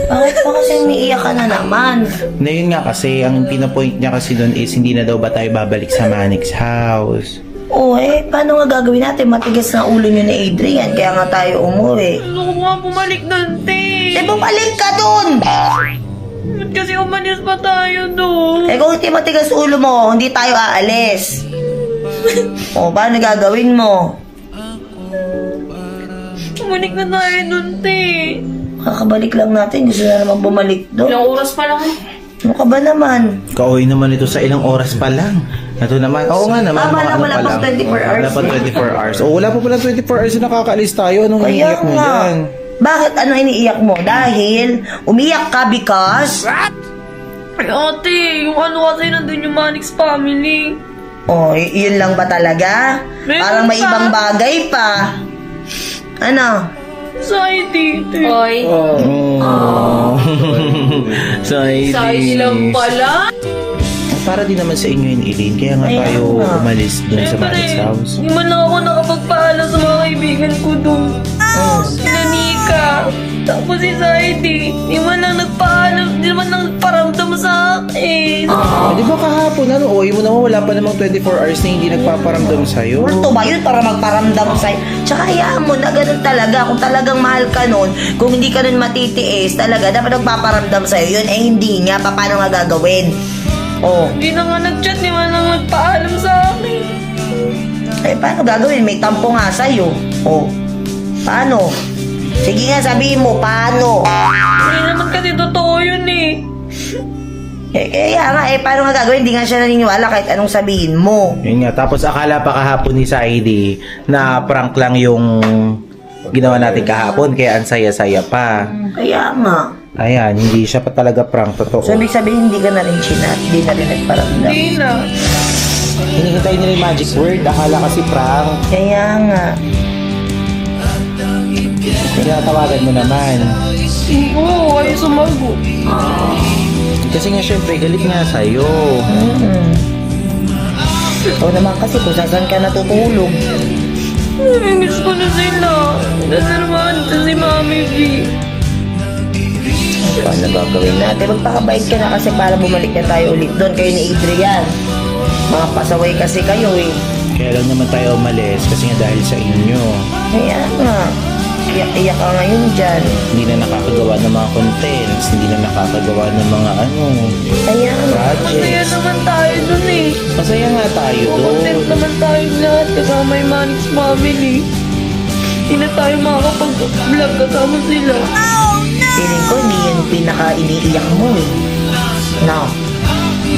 Bakit pa kasi umiiyak ka na naman? Na yun nga kasi, ang pinapoint niya kasi doon is hindi na daw ba tayo babalik sa Manik's house. Oo paano nga gagawin natin? Matigas na ulo niyo ni Adrian, kaya nga tayo umuwi. Gusto ko nga bumalik doon, te. Bumalik ka dun! Ba't kasi umalis pa tayo doon? Kung hindi matigas ulo mo, hindi tayo aalis. Paano gagawin mo? Bumalik na tayo doon, te. Kakabalik lang natin, gusto na naman bumalik doon. Ilang oras pa lang. Ano ka ba naman? Kauwi naman ito sa ilang oras pa lang. Ito naman, oo nga naman. Tama mga na, ano wala pa pang lang. 24 hours. Wala pang 24 hours. O wala pa pala 24 hours na nakakaalis tayo. Anong Kaya iniiyak mo nga. dyan? Bakit ano iniiyak mo? Dahil umiyak ka because... Ay, ate, yung ano kasi nandun yung Manix family. Yun lang ba talaga? Meron Parang may pa. ibang bagay pa. Ano? Society, te. Oy, Oh. Sorry. sorry lang pala. Para din naman sa inyo yun, Eileen. Kaya nga Ayan tayo nga. umalis dun sa Manik's house. Hindi man lang ako nakapagpaalam sa mga kaibigan ko doon. Sila Nika. Tapos si Saidi. Hindi man lang nagpaalam. Hindi man lang nagparamdam sa akin. Di ba kahapon, mo naman wala pa namang 24 hours na hindi nagpaparamdam sa'yo. Multo ba yun para magparamdam sa'yo? Tsaka hayaan mo na ganun talaga. Kung talagang mahal ka nun, kung hindi ka nun matitiis, talaga dapat nagpaparamdam sa'yo yun. Hindi nga, paano nga gagawin? Hindi na nga nag-chat. Hindi man lang nagpaalam sa akin. Paano gagawin? May tampo nga sa'yo. Paano? Sige nga, sabihin mo, paano? Hindi naman kasi totoo yun eh. Kaya nga, paano nga gagawin? Hindi nga siya naniniwala kahit anong sabihin mo. Yun nga, tapos akala pa kahapon ni Saidi na prank lang yung ginawa natin kahapon, kaya ang saya-saya pa. Kaya nga. Ayan, hindi siya pa talaga prank, totoo. So, ibig sabihin, hindi ka na rin chinat, hindi na rin nagparamdam. Hindi na. Hinihintay nila yung magic word, akala kasi prank. Kaya nga. Tinatawagan mo naman. Oo, ayaw sumagot. Kasi nga syempre, galit nga sa'yo. Ikaw naman kasi kung saan ka natutulog. Miss ko na sila. Nasa naman si Mami V. Paano gagawin natin? Magpakabait ka na kasi para bumalik na tayo ulit doon. Kayo ni Adrian. Mga pasaway kasi kayo eh. Kaya lang naman tayo umalis kasi nga dahil sa inyo. Kaya nga. Iyak-iyak ka ngayon dyan. Hindi na nakakagawa ng mga contents, hindi na nakakagawa ng mga Kaya nga. Masaya projects. naman tayo dun eh. Masaya nga tayo Content doon. naman tayo lahat kasama yung Manix family. Hindi na tayo makakapag-vlog kasama sila. Feeling ko hindi yan pinaka-iniiyak mo eh. No.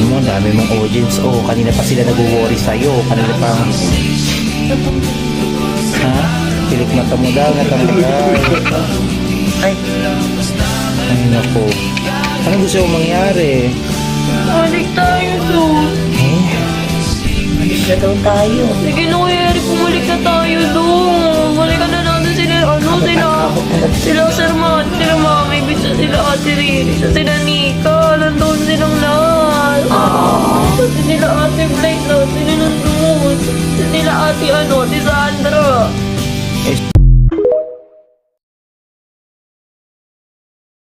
Mo, dami mong audience. Kanina pa sila nag-worry sa'yo. Kanina pa. Ha? Pilik mata mo daw, natanggal. Ay, Ay, naku. Ano gusto mong mangyari? Balik tayo doon. balik na daw tayo. Sige na Kuya Eric, bumalik na tayo doon. Balikan na natin sila, sila Sir Matt, sila Mami, bisa sila Ate Riri, sila Nika. Nandun silang